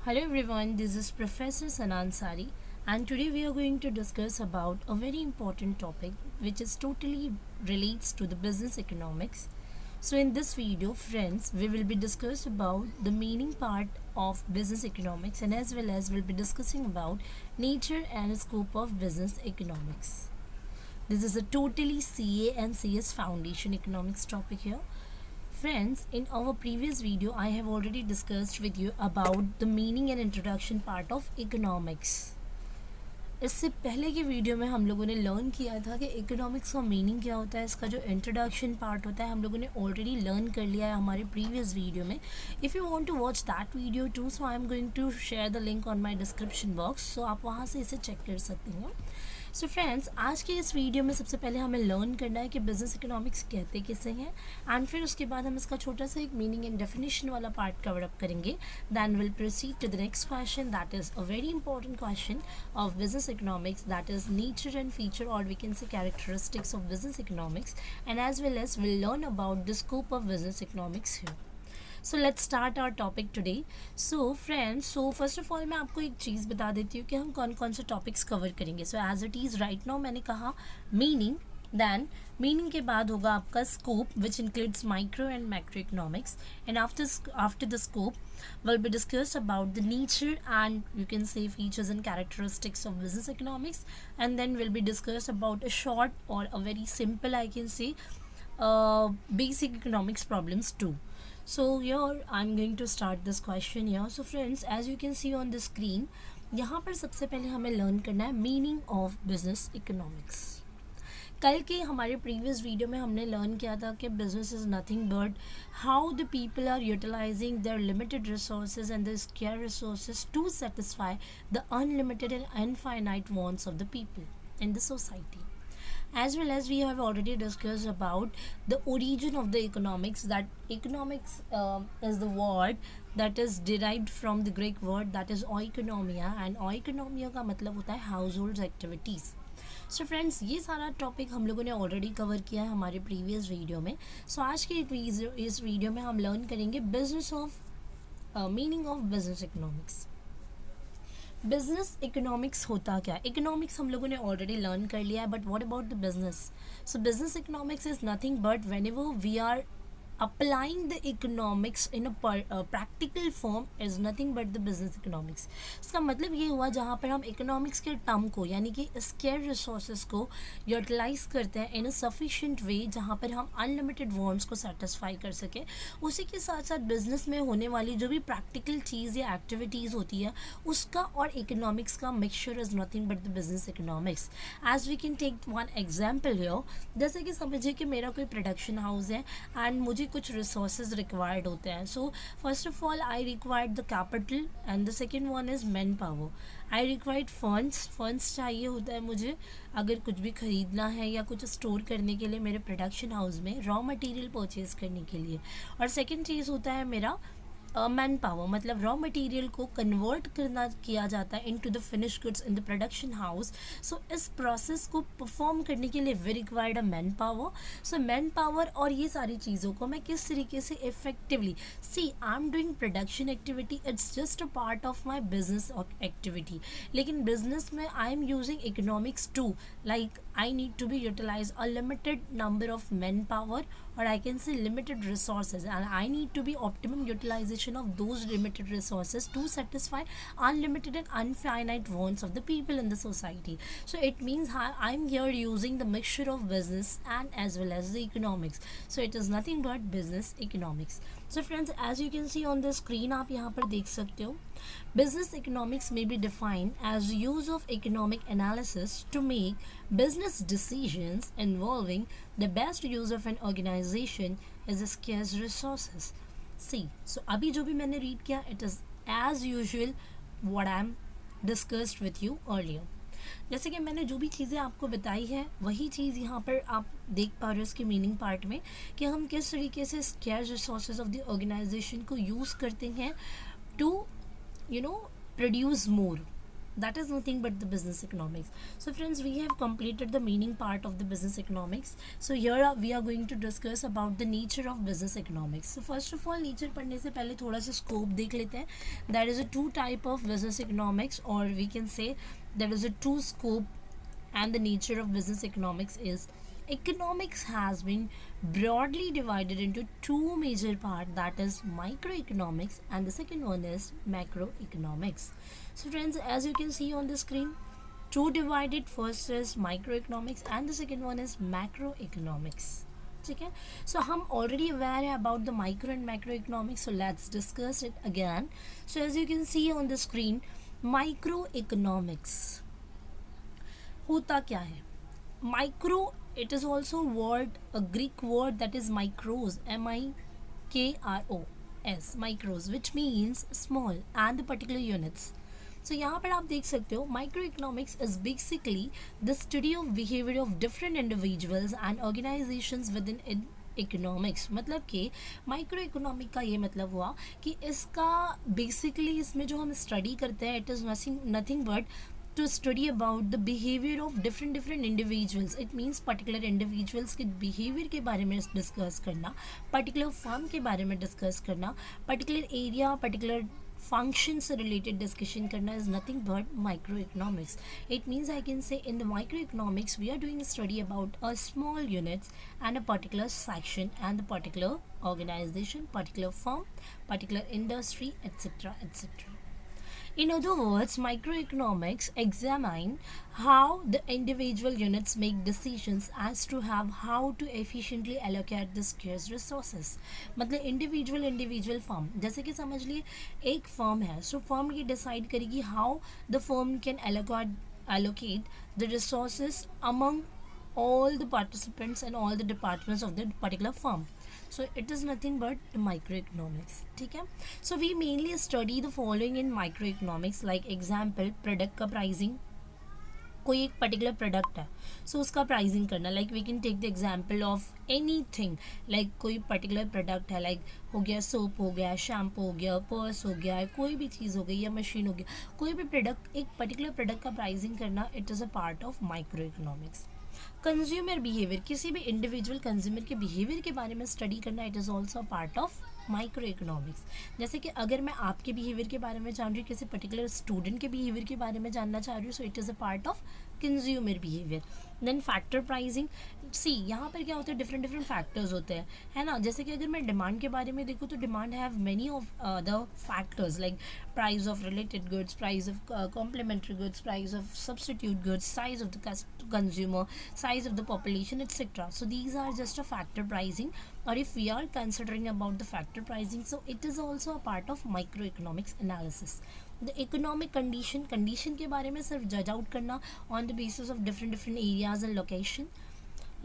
Hello everyone, this is Professor Sanan Sari and today we are going to discuss about a very important topic which is totally relates to the business economics. So in this video friends, we will be discuss about the meaning part of business economics and as well as we'll be discussing about nature and scope of business economics. This is a totally CA and CS foundation economics topic here. Friends, in our previous video, I have already discussed with you about the meaning and introduction part of economics. इससे पहले के video में हम लोगों ने learn किया था कि इकोनॉमिक्स का मीनिंग क्या होता है, इसका जो इंट्रोडक्शन पार्ट होता है हम लोगों ने ऑलरेडी लर्न कर लिया है हमारे प्रीवियस वीडियो में. If you want to watch that video too, so I am going to share the link on my description box, सो आप वहाँ से इसे चेक कर सकते हैं. सो फ्रेंड्स, आज के इस वीडियो में सबसे पहले हमें लर्न करना है कि बिजनेस इकोनॉमिक्स कहते किसे हैं एंड फिर उसके बाद हम इसका छोटा सा एक मीनिंग एंड डेफिनेशन वाला पार्ट कवर अप करेंगे. Then will proceed to the next question, that is a very important question of business economics, that is nature and feature, or we can say characteristics of business economics, and as well as we'll learn about the scope of business economics here. So let's start our topic today. So friends, so first of all मैं आपको एक चीज़ बता देती हूँ कि हम कौन कौन से टॉपिक्स कवर करेंगे. So as it is right now मैंने कहा मीनिंग, देन मीनिंग के बाद होगा आपका scope which includes micro and macro economics, and after the scope will be discussed about the nature and you can say features and characteristics of business economics, and then will be discussed about a short or a very simple, I can say, basic economics problems too. So here I'm going to start this question here. So friends, as you can see on the screen, यहाँ पर सबसे पहले हमें learn करना है meaning of business economics. कल के हमारे प्रीवियस वीडियो में हमने लर्न किया था कि business is nothing but how the people are utilizing their limited resources and the scarce resources to satisfy the unlimited and infinite wants of the people in the society. As well as we have already discussed about the origin of the economics, that economics is the word that is derived from the Greek word that is oikonomia, and oikonomia का मतलब होता है household activities. So friends, ये सारा topic हम लोगों ने already cover किया है हमारे प्रीवियस वीडियो में. सो आज के इस वीडियो में हम लर्न करेंगे business of meaning of business economics. Business economics होता क्या? इकोनॉमिक्स हम लोगों ने ऑलरेडी लर्न कर लिया है, but what about the business? So business economics is nothing but whenever we are applying the economics in a practical form is nothing but the business economics. इसका मतलब ये हुआ जहाँ पर हम इकोनॉमिक्स के टर्म को यानी कि स्केयर रिसोर्सेज को यूटिलाइज करते हैं इन अ सफिशिएंट वे जहाँ पर हम अनलिमिटेड वांट्स को सेटिस्फाई कर सकें. उसी के साथ साथ बिजनेस में होने वाली जो भी प्रैक्टिकल चीज़ या एक्टिविटीज़ होती है उसका और इकोनॉमिक्स का mixture is nothing but the business economics. As we can take one example here. जैसे कि समझिए कि मेरा कोई प्रोडक्शन हाउस है एंड मुझे कुछ रिसोर्सेज रिक्वायर्ड होते हैं. So first of all I required the capital and the second one is man power. I required funds चाहिए होता है मुझे अगर कुछ भी ख़रीदना है या कुछ स्टोर करने के लिए मेरे प्रोडक्शन हाउस में रॉ मटेरियल परचेज़ करने के लिए. और सेकेंड चीज़ होता है मेरा मैन पावर, मतलब रॉ मटेरियल को कन्वर्ट करना किया जाता है into the finish goods in the production house. So इस प्रोसेस को परफॉर्म करने के लिए we required a man power. So man power और ये सारी चीज़ों को मैं किस तरीके से effectively, see I am doing production activity, it's just a part of my business activity. लेकिन बिजनेस में I am using economics to, like I need to be utilize a limited number of manpower, or I can say limited resources, and I need to be optimum utilization of those limited resources to satisfy unlimited and infinite wants of the people in the society. So it means I'm here using the mixture of business and as well as the economics. So it is nothing but business economics. So friends, as you can see on the screen, आप यहाँ पर देख सकते हो, business economics may be defined as use of economic analysis to make business decisions involving the best use of an organization is scarce resources. See, so अभी जो भी मैंने read किया, it is as usual what I am discussed with you earlier. जैसे कि मैंने जो भी चीज़ें आपको बताई है वही चीज़ यहाँ पर आप देख पा रहे हो इसके मीनिंग पार्ट में कि हम किस तरीके से scarce resources of the organisation को यूज़ करते हैं to produce more. That is nothing but the business economics. So friends, we have completed the meaning part of the business economics. So here we are going to discuss about the nature of business economics. So first of all, nature पढ़ने से पहले थोड़ा सा scope देख लेते हैं. There is a two type of business economics, or we can say there is a two scope, and the nature of business economics is economics has been broadly divided into two major parts, that is microeconomics and the second one is macroeconomics. So friends, as you can see on the screen, two divided, first is microeconomics and the second one is macroeconomics. ठीक है, so हम already aware है about the micro and macroeconomics, so let's discuss it again. So as you can see on the screen, microeconomics होता क्या है? Micro, it is also word, a Greek word, that is micros, MIKROS, micros, which means small and the particular units. So यहाँ पर आप देख सकते हो, microeconomics is basically the study of behavior of different individuals and organizations within economics. मतलब कि micro economic का ये मतलब हुआ कि इसका बेसिकली इसमें जो हम स्टडी करते हैं, it is nothing but to study about the behavior of different individuals. It means particular individuals के behavior के बारे में discuss करना, particular firm के बारे में discuss करना, particular area, particular functions से related discussion करना is nothing but microeconomics. It means I can say in the microeconomics we are doing a study about a small units and a particular section and the particular organization, particular firm, particular industry, etc. etc. In other words, microeconomics examine how the individual units make decisions as to have how to efficiently allocate the scarce resources. मतलब individual firm, जैसे कि समझ लिए एक firm है, so firm ये decide करेगी how the firm can allocate the resources among all the participants and all the departments of the particular firm. So it is nothing but microeconomics. ठीक है, so we mainly study the following in microeconomics, like example product का pricing. कोई एक particular product है, सो उसका pricing करना, like we can take the example of anything, like कोई particular product है, लाइक हो गया सोप, हो गया शैम्पू, हो गया पर्स, हो गया कोई भी चीज़ हो गई या मशीन हो गया, कोई भी प्रोडक्ट, एक पर्टिकुलर प्रोडक्ट का प्राइसिंग करना, it is a part of micro economics. Consumer behaviour, किसी भी इंडिविजुअल कंज्यूमर के बिहेवियर के बारे में स्टडी करना, it is also part of micro economics. जैसे कि अगर मैं आपके बिहेवियर के बारे में जान रही हूँ, किसी पर्टिकुलर स्टूडेंट के बिहेवियर के बारे में जानना चाह रही हूँ, so it is a part of consumer behaviour. Then factor pricing, see यहाँ पर क्या होता है, डिफरेंट फैक्टर्स होते हैं, है ना. जैसे कि अगर मैं डिमांड के बारे में देखूँ तो demand have many of the factors, like price of related goods, price of complementary goods, price of substitute goods, size of the consumer, size of the population, etc. So these are just a factor pricing, or if we are considering about the factor pricing, so it is also a part of microeconomics analysis. The economic condition के बारे में सिर्फ जज out करना on the basis of different areas and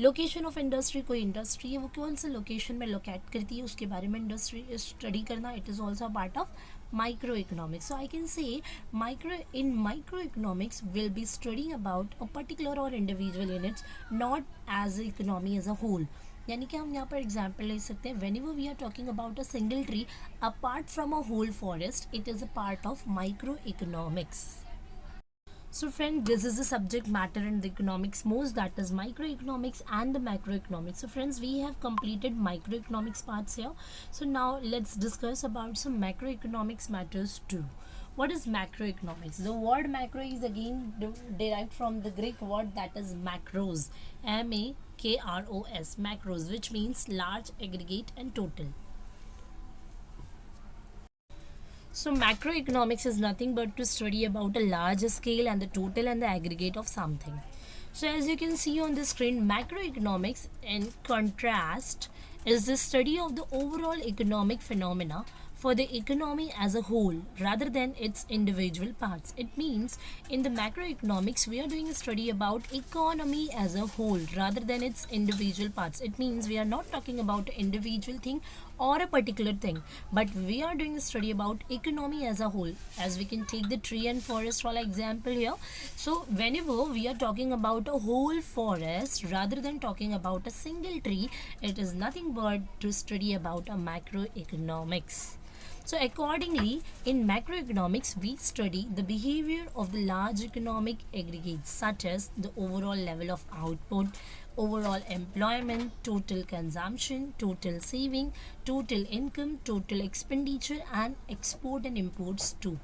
location of industry, कोई industry है वो कौन से लोकेशन में लोकेट करती है, उसके बारे में इंडस्ट्री स्टडी करना, it is also part of microeconomics. So I can say microeconomics will be studying about a particular or individual units, not as an economy as a whole. यानी कि हम यहाँ पर एग्जाम्पल ले सकते हैं, whenever we are talking about a single tree apart from a whole forest, it is a part of microeconomics. So friend, this is the subject matter in the economics most, that is microeconomics and the macroeconomics. So friends, we have completed microeconomics parts here. So now let's discuss about some macroeconomics matters too. What is macroeconomics? The word macro is again derived from the Greek word that is macros, MAKROS, macros, which means large, aggregate and total. So macroeconomics is nothing but to study about a large scale and the total and the aggregate of something. So as you can see on the screen, macroeconomics in contrast is the study of the overall economic phenomena for the economy as a whole rather than its individual parts. It means in the macroeconomics we are doing a study about economy as a whole rather than its individual parts. It means we are not talking about an individual thing or a particular thing, but we are doing a study about economy as a whole. As we can take the tree and forest for example here. So whenever we are talking about a whole forest rather than talking about a single tree, it is nothing but to study about a macroeconomics. So accordingly, in macroeconomics, we study the behavior of the large economic aggregates such as the overall level of output, overall employment, total consumption, total saving, total income, total expenditure, and export and imports too.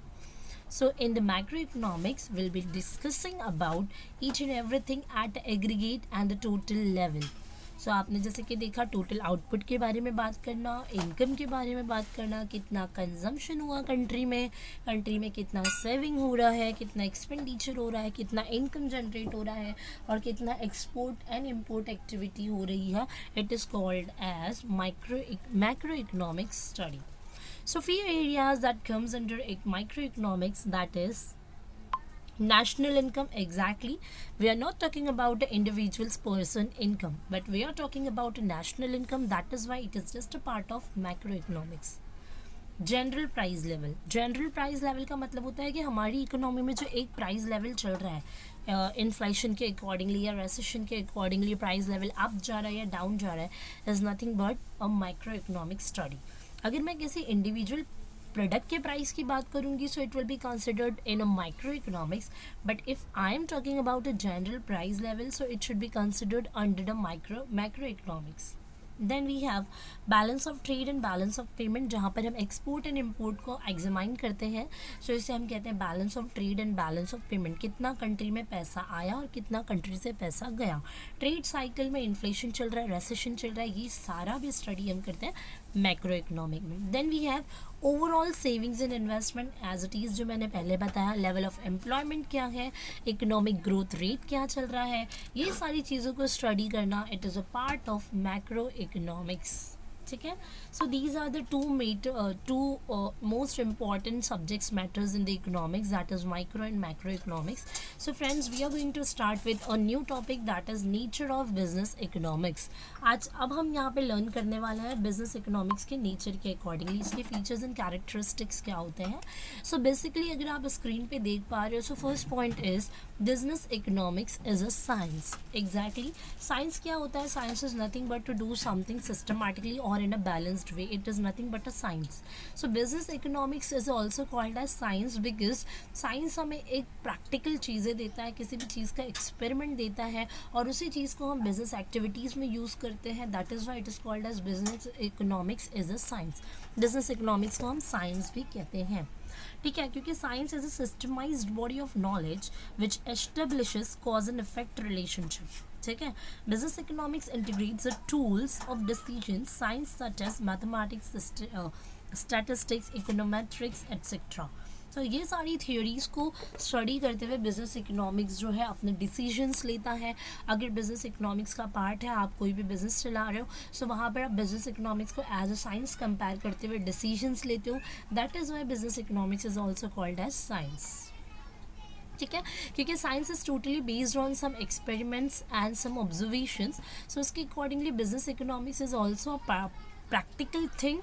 So in the macroeconomics, we'll be discussing about each and everything at the aggregate and the total level. सो आपने जैसे कि देखा total output के बारे में बात करना, income के बारे में बात करना, कितना कंजम्पशन हुआ कंट्री में कितना सेविंग हो रहा है, कितना एक्सपेंडिचर हो रहा है, कितना इनकम जनरेट हो रहा है और कितना एक्सपोर्ट एंड इम्पोर्ट एक्टिविटी हो रही है. It is called as macro economic study. So few areas that comes under microeconomics, that is national income. Exactly, we are not talking about the individual's person income, but we are talking about a national income. That is why it is just a part of macroeconomics. General price level. General price level का मतलब होता है कि हमारी economy में जो एक price level चल रहा है इन्फ्लेशन के अकॉर्डिंगली या रेसेशन के अकॉर्डिंगली प्राइस लेवल अप जा रहा है या डाउन जा रहा है, is nothing but a micro economic study. अगर मैं किसी इंडिविजुअल प्रोडक्ट के प्राइस की बात करूंगी, so it will be considered in a micro economics, but if I am talking about a general price level, so it should be considered under the macro economics. Then we have balance of trade and balance of payment, जहाँ पर हम export and import को examine करते हैं. So इसे हम कहते हैं balance of trade and balance of payment. कितना कंट्री में पैसा आया और कितना कंट्री से पैसा गया. ट्रेड साइकिल में इन्फ्लेशन चल रहा है, रेसेशन चल रहा है, ये सारा भी स्टडी हम करते हैं मैक्रो इकोनॉमिक में. Then we have overall savings and investment as it is, जो मैंने पहले बताया. लेवल ऑफ एम्प्लॉयमेंट क्या है, इकोनॉमिक ग्रोथ रेट क्या चल रहा है, ये सारी चीज़ों को स्टडी करना, it is a part of macro economics. ठीक है. So these are the two most important subjects matters in the economics, that is micro and macroeconomics. So friends, we are going to start with a new topic, that is nature of business economics. आज अब हम यहाँ पे learn करने वाले हैं business economics के nature के अकॉर्डिंगली, इसके फीचर्स एंड कैरेक्टरिस्टिक्स क्या होते हैं. सो बेसिकली अगर आप स्क्रीन पे देख पा रहे हो, so first point is business economics is a science. Exactly, science क्या होता है? Science is nothing but to do something systematically or in a balanced way. It is nothing but a science. So business economics is also called as science because science हमें एक practical चीज़ें देता है, किसी भी चीज़ का एक्सपेरिमेंट देता है और उसी चीज़ को हम बिजनेस एक्टिविटीज़ में यूज़ करते हैं. That is why it is called as business economics is a science. Business economics को हम साइंस भी कहते हैं. ठीक है, क्योंकि science is a systemised body of knowledge which establishes cause and effect relationship. ठीक है. Business economics integrates the tools of decision science such as mathematics, statistics, econometrics etcetera. तो ये सारी थियोरीज़ को स्टडी करते हुए बिजनेस इकोनॉमिक्स जो है अपने डिसीजंस लेता है. अगर बिजनेस इकोनॉमिक्स का पार्ट है, आप कोई भी बिजनेस चला रहे हो, सो वहाँ पर आप बिजनेस इकोनॉमिक्स को एज अ साइंस कंपेयर करते हुए डिसीजंस लेते हो. That is why business economics is also called as science. ठीक है, क्योंकि science is totally based on some experiments and some observations. So उसके accordingly business economics is also practical thing.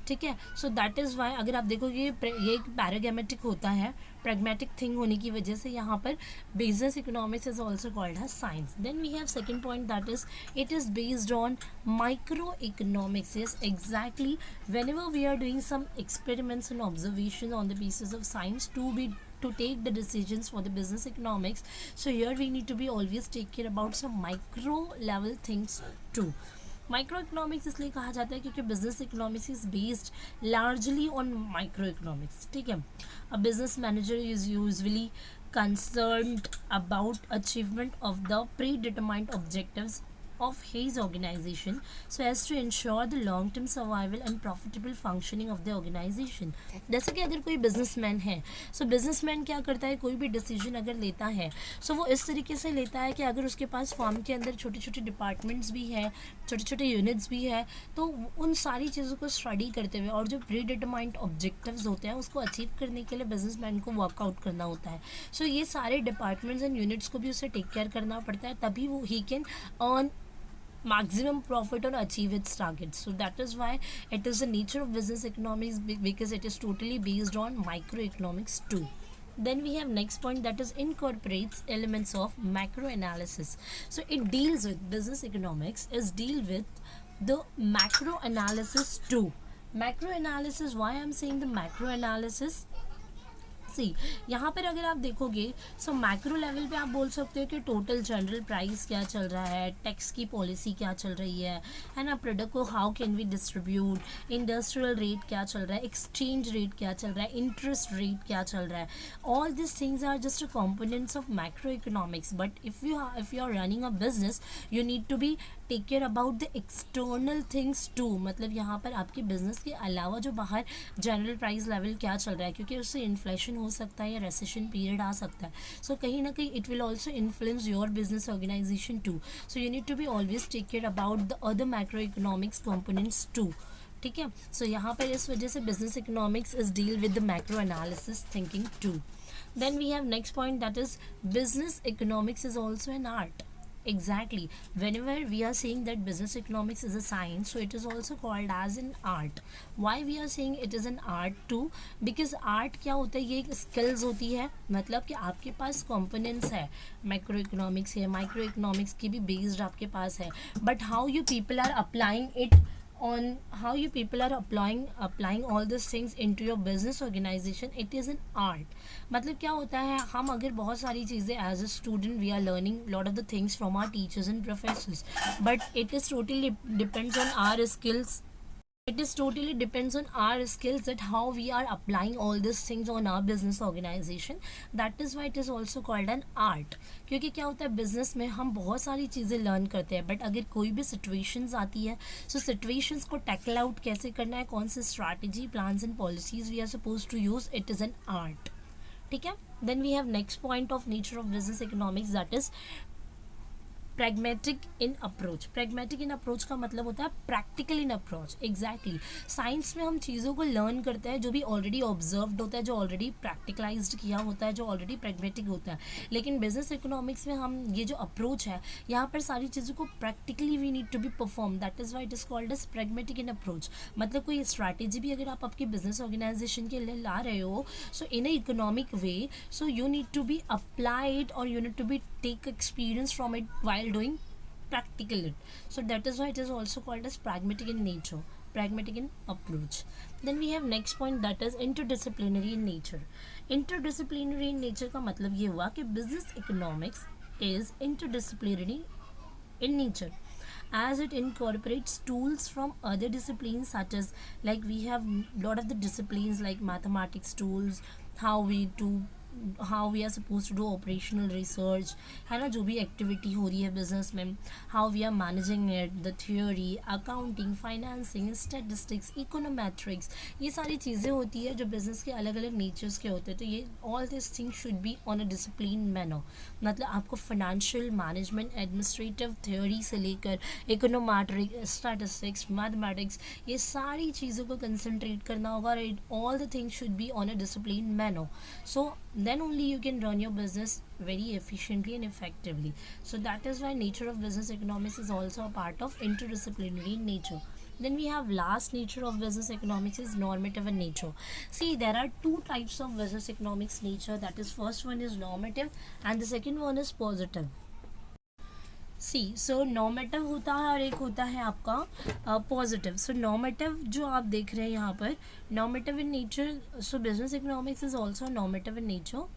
ठीक है. सो दैट इज़ वाई अगर आप देखोगे ये एक पैरागमेटिक होता है, प्रैग्मेटिक थिंग होने की वजह से यहाँ पर business economics is also called है science. Then we have second point, that is it is based on micro economics. Yes, exactly. Whenever we are doing some experiments and observation on the basis of science to take the decisions for the business economics. So here we need to be always take care about some micro level things too. Micro economics इसलिए कहा जाता है क्योंकि business economics is based largely on micro economics. ठीक है. A business manager is usually concerned about achievement of the predetermined objectives of his organization so as to ensure the long term survival and profitable functioning of the organization. जैसे कि अगर कोई businessman है, सो businessman क्या करता है, कोई भी डिसीजन अगर लेता है, सो वो इस तरीके से लेता है कि अगर उसके पास फॉर्म के अंदर छोटे छोटे डिपार्टमेंट्स भी है, छोटे छोटे यूनिट्स भी है, तो उन सारी चीज़ों को स्टडी करते हुए और जो प्री डिटरमाइंड ऑब्जेक्टिव्स होते हैं उसको अचीव करने के लिए बिजनेसमैन को वर्कआउट करना होता है. सो ये सारे डिपार्टमेंट्स एंड यूनिट्स को भी उसे टेक केयर करना पड़ता है, तभी वो he can earn maximum profit or achieve its targets. So that is why it is the nature of business economics because it is totally based on microeconomics too. Then we have next point, that is incorporates elements of macro analysis. So it deals with business economics is deal with the macro analysis too. Macro analysis, why I am saying the macro analysis, see यहाँ पर अगर आप देखोगे सो macro level पे आप बोल सकते हो कि टोटल जनरल प्राइस क्या चल रहा है, टैक्स की पॉलिसी क्या चल रही है ना, प्रोडक्ट को how can we distribute, industrial rate क्या चल रहा है, एक्सचेंज रेट क्या चल रहा है, इंटरेस्ट रेट क्या चल रहा है. All this things are just components of macro economics. But if you are running a business you need to be take care about the external things too. मतलब यहाँ पर आपके बिजनेस के अलावा जो बाहर जनरल प्राइस लेवल क्या चल रहा है, क्योंकि उससे इन्फ्लेशन हो सकता है या रेसेशन पीरियड आ सकता है. सो कहीं ना कहीं it will also influence your business organisation too. So you need to be always take care about the other macro economics components too. ठीक है. सो यहाँ पर इस वजह से business economics is deal with the macro analysis thinking too. Then we have next point, that is business economics is also an art. Exactly. Whenever we are saying that business economics is a science, so it is also called as an art. Why we are saying it is an art too? Because art क्या होता है, ये एक skills होती है. मतलब कि आपके पास components है, मैक्रो इकोनॉमिक्स है, माइक्रो इकोनॉमिक्स की भी बेस्ड आपके पास है. But how you people are applying it, on how you people are applying all these things into your business organization, it is an art. मतलब क्या होता है, हम अगर बहुत सारी चीज़ें as a student we are learning lot of the things from our teachers and professors, but it is totally depends on our skills. It is totally depends on our skills that how we are applying all these things on our business organization. That is why it is also called an art. क्योंकि क्या होता है business में हम बहुत सारी चीज़ें learn करते हैं, बट अगर कोई भी सिचुएशंस आती है सो सिचुएशंस को टैकल आउट कैसे करना है, कौन सी strategy, plans and policies we are suppose to use, it is an art. ठीक है. Then we have next point of nature of business economics, that is pragmatic in approach. Pragmatic in approach का मतलब होता है practical in approach. Exactly. Science में हम चीज़ों को लर्न करते हैं जो भी ऑलरेडी ऑब्जर्व्ड होता है, जो ऑलरेडी प्रैक्टिकलाइज्ड किया होता है, जो ऑलरेडी प्रैग्मेटिक होता है. लेकिन बिजनेस इकोनॉमिक्स में हम ये जो अप्रोच है, यहाँ पर सारी चीज़ों को practically we need to be perform. That is why it is called as pragmatic in approach. मतलब कोई स्ट्रैटेजी भी अगर आप आपके बिजनेस ऑर्गेनाइजेशन के लिए ला रहे हो, so in a economic way, so you need to be applied और you need to be take experience from it while doing practical it. So that is why it is also called as pragmatic in nature, pragmatic in approach. Then we have next point, that is interdisciplinary in nature. Interdisciplinary in nature का मतलब ये हुआ कि business economics is interdisciplinary in nature as it incorporates tools from other disciplines, such as like we have lot of the disciplines like mathematics tools, how we are supposed to do operational research, है ना, जो भी activity हो रही है business में, how we are managing it, the theory, accounting, financing, statistics, econometrics, ये सारी चीज़ें होती है जो बिजनेस के अलग अलग नेचर्स के होते हैं. तो ये all these things should be on a disciplined manner. मतलब आपको फाइनेंशियल मैनेजमेंट, एडमिनिस्ट्रेटिव थ्योरी से लेकर इकोनोमेट्रिक, स्टैटिस्टिक्स, मैथमेटिक्स, ये सारी चीज़ों को कंसंट्रेट करना होगा. All the things should be on a discipline manner. So then only you can run your business very efficiently and effectively. So that is why nature of business economics is also a part of interdisciplinary nature. Then we have last nature of business economics is normative in nature. See, there are two types of business economics nature, that is first one is normative and the second one is positive. See so normative होता है और एक होता है आपका positive. सो normative जो आप देख रहे हैं यहाँ पर, normative in nature, so business economics is also normative in nature.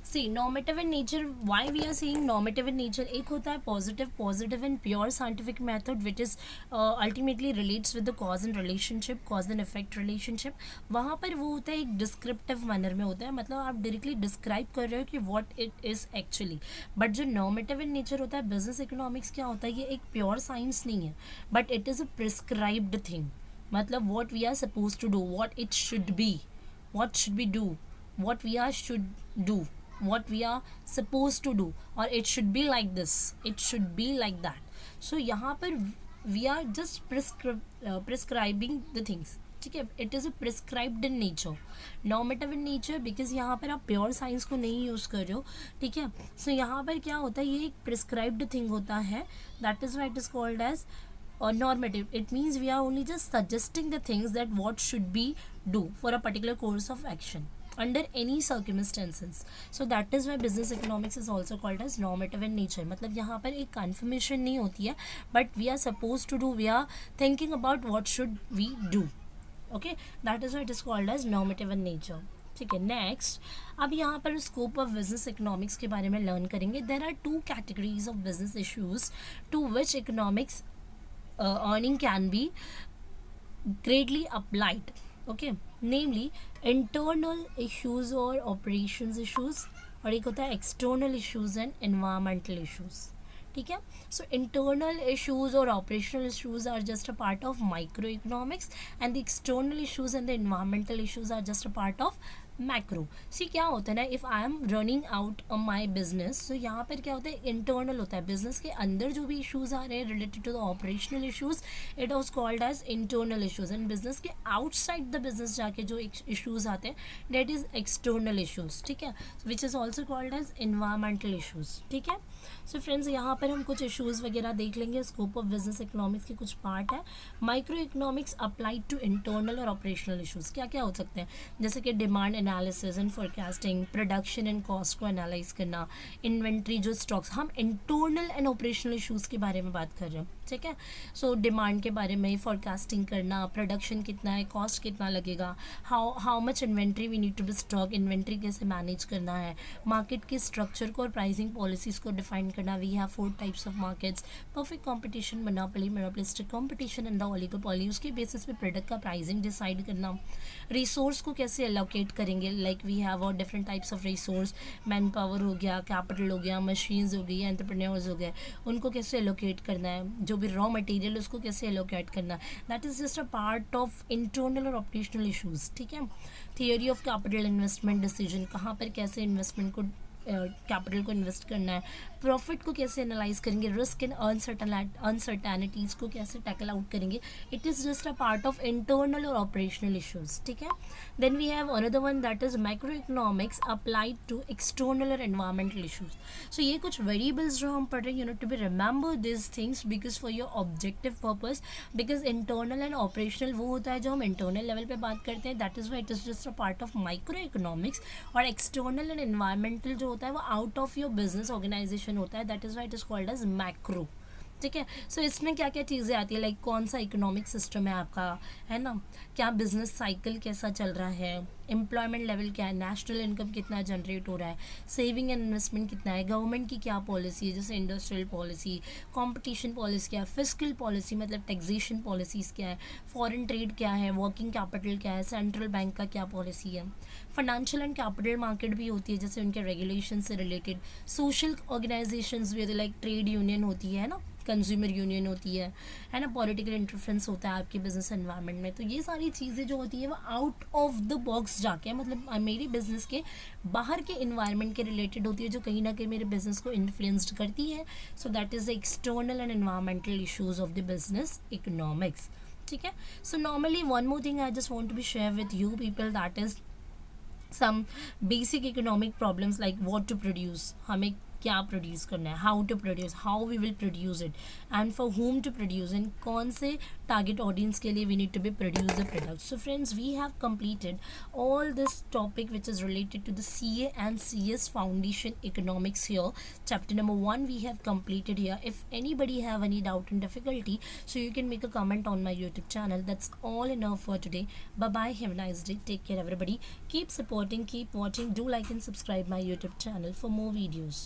See normative in nature, why we are seeing normative in nature, एक होता है positive in pure scientific method which is ultimately relates with the cause and relationship, cause and effect relationship. वहाँ पर वो होता है एक descriptive manner में होता है, मतलब आप डायरेक्टली डिस्क्राइब कर रहे हो कि what it is actually. But जो नॉर्मेटिव इन नेचर होता है बिजनेस इकोनॉमिक्स, क्या होता है, ये एक प्योर साइंस नहीं है, but it is a prescribed thing. मतलब what we are suppose to do, what it should be, what should be do, what we are should do, what we are supposed to do, or it should be like this, it should be like that. So यहाँ पर we are just prescribing the things. ठीक है. It is a prescribed in nature, normative in nature, because यहाँ पर आप pure science को नहीं use कर रहे हो. ठीक है. सो यहाँ पर क्या होता है, ये एक प्रिस्क्राइब्ड थिंग होता है. That is why it is called as normative. It means we are only just suggesting the things that what should be do for a particular course of action. under any circumstances. So that is why business economics is also called as normative in nature. मतलब यहाँ पर एक confirmation नहीं होती है, but we are supposed to do, we are thinking about what should we do. Okay, that is why it is called as normative in nature. ठीक है, next अब यहाँ पर स्कोप ऑफ बिजनेस इकोनॉमिक्स के बारे में लर्न करेंगे. There are two categories of business issues to which economics earning can be greatly applied. Okay, namely internal issues or operations issues, और एक होता है external issues and environmental issues. ठीक है, सो इंटरनल इशूज़ और operational issues are just a part of micro economics and the external issues and the environmental issues are just a part of macro. See क्या होता है ना, if I am running out my business, तो यहाँ पर क्या होता है, इंटरनल होता है. बिजनेस के अंदर जो भी इशूज़ आ रहे हैं related to the operational issues, it was called as internal issues. And business के आउटसाइड द बिजनेस जाके जो इशूज़ आते हैं डेट इज़ एक्सटर्नल इशूज़. ठीक है, which is also called as environmental issues. ठीक है, सो फ्रेंड्स यहाँ पर हम कुछ इशूज़ वगैरह देख लेंगे. स्कोप ऑफ बिजनेस इकोनॉमिक्स के कुछ पार्ट है. Micro economics applied to internal और ऑपरेशनल इशूज़. क्या क्या हो सकते हैं, जैसे कि demand analysis and forecasting, production and cost को एनालाइज करना, इन्वेंट्री जो स्टॉक्स. हम इंटरनल एंड ऑपरेशनल इशूज़ के बारे में बात कर रहे हैं. ठीक है, सो डिमांड के बारे में फोरकास्टिंग करना, प्रोडक्शन कितना है, कॉस्ट कितना लगेगा, how much inventory we need to be stock, inventory कैसे मैनेज करना है, मार्केट के स्ट्रक्चर को और प्राइसिंग पॉलिसीज़ को डिफाइन करना. We have 4 types of markets, perfect competition, monopoly, monopolistic competition and the oligopoly. उसके बेसिस पे प्रोडक्ट का प्राइसिंग डिसाइड करना. रिसोर्स को कैसे एलोकेट करेंगे, लाइक वी हैव और different types of resource, man power हो गया, कैपिटल हो गया, मशीन्स हो गई, एंटरप्रेन्योर्स हो गए, उनको कैसे एलोकेट करना है, जो भी रॉ मटेरियल उसको कैसे एलोकेट करना है. That is just a part of internal और ऑपरेशनल इशूज़. ठीक है, theory of capital investment decision, कहाँ पर कैसे इन्वेस्टमेंट को कैपिटल को इन्वेस्ट करना है, प्रॉफिट को कैसे एनालाइज करेंगे, रिस्क एंड अनसर्टेनिटीज़ को कैसे टैकल आउट करेंगे. It is just a part of internal और ऑपरेशनल इशूज़. ठीक है, then we have another one that is micro economics applied to external और एनवायरमेंटल इशूज़. सो ये कुछ वेरिएबल्स जो हम पढ़ रहे हैं, you know to be remember this things because for your objective purpose. Because internal and operational वो होता है जो हम इंटरनल लेवल पे बात करते हैं, that is why it is just a part of micro economics. और एक्सटर्नल एंड एनवायरमेंटल जो होता है वो out of your business organisation होता है, that is why it is called as macro. ठीक है, सो इसमें क्या क्या चीज़ें आती है, लाइक कौन सा इकोनॉमिक सिस्टम है आपका, है ना, क्या बिजनेस साइकिल कैसा चल रहा है, एम्प्लॉयमेंट लेवल क्या है, नेशनल इनकम कितना जनरेट हो रहा है, सेविंग एंड इन्वेस्टमेंट कितना है, गवर्नमेंट की क्या पॉलिसी है, जैसे इंडस्ट्रियल पॉलिसी, कंपटीशन पॉलिसी क्या है, फिस्कल पॉलिसी मतलब टैक्सेशन पॉलिसीज़ क्या है, फॉरेन ट्रेड क्या है, वर्किंग कैपिटल क्या है, सेंट्रल बैंक का क्या पॉलिसी है, फाइनेंशियल एंड कैपिटल मार्केट भी होती है जैसे उनके रेगुलेशन से रिलेटेड, सोशल ऑर्गेनाइजेशंस भी होती है, लाइक ट्रेड यूनियन होती है ना, कंज्यूमर यूनियन होती है ना, पॉलिटिकल इंटरफेरेंस होता है आपके बिजनेस एनवायरनमेंट में. तो ये सारी चीज़ें जो होती है वो आउट ऑफ द बॉक्स जाके, मतलब मेरे बिजनेस के बाहर के इन्वायरमेंट के रिलेटेड होती है, जो कहीं ना कहीं मेरे बिजनेस को इन्फ्लुएंस्ड करती है. So that is the external and environmental issues of the business economics. ठीक है, so normally one more thing I just want to be share with you people, that is some basic economic problems like what to produce, हमें क्या produce करना है, how to produce, how we will produce it and for whom to produce, and कौन से target audience के लिए we need to be produce the product. So friends, we have completed all this topic which is related to the CA and CS foundation economics here. Chapter number 1 we have completed here. If anybody have any doubt and difficulty, so you can make a comment on my YouTube channel. That's all enough for today. Bye bye, have a nice day, take care everybody, keep supporting, keep watching, do like and subscribe my YouTube channel for more videos.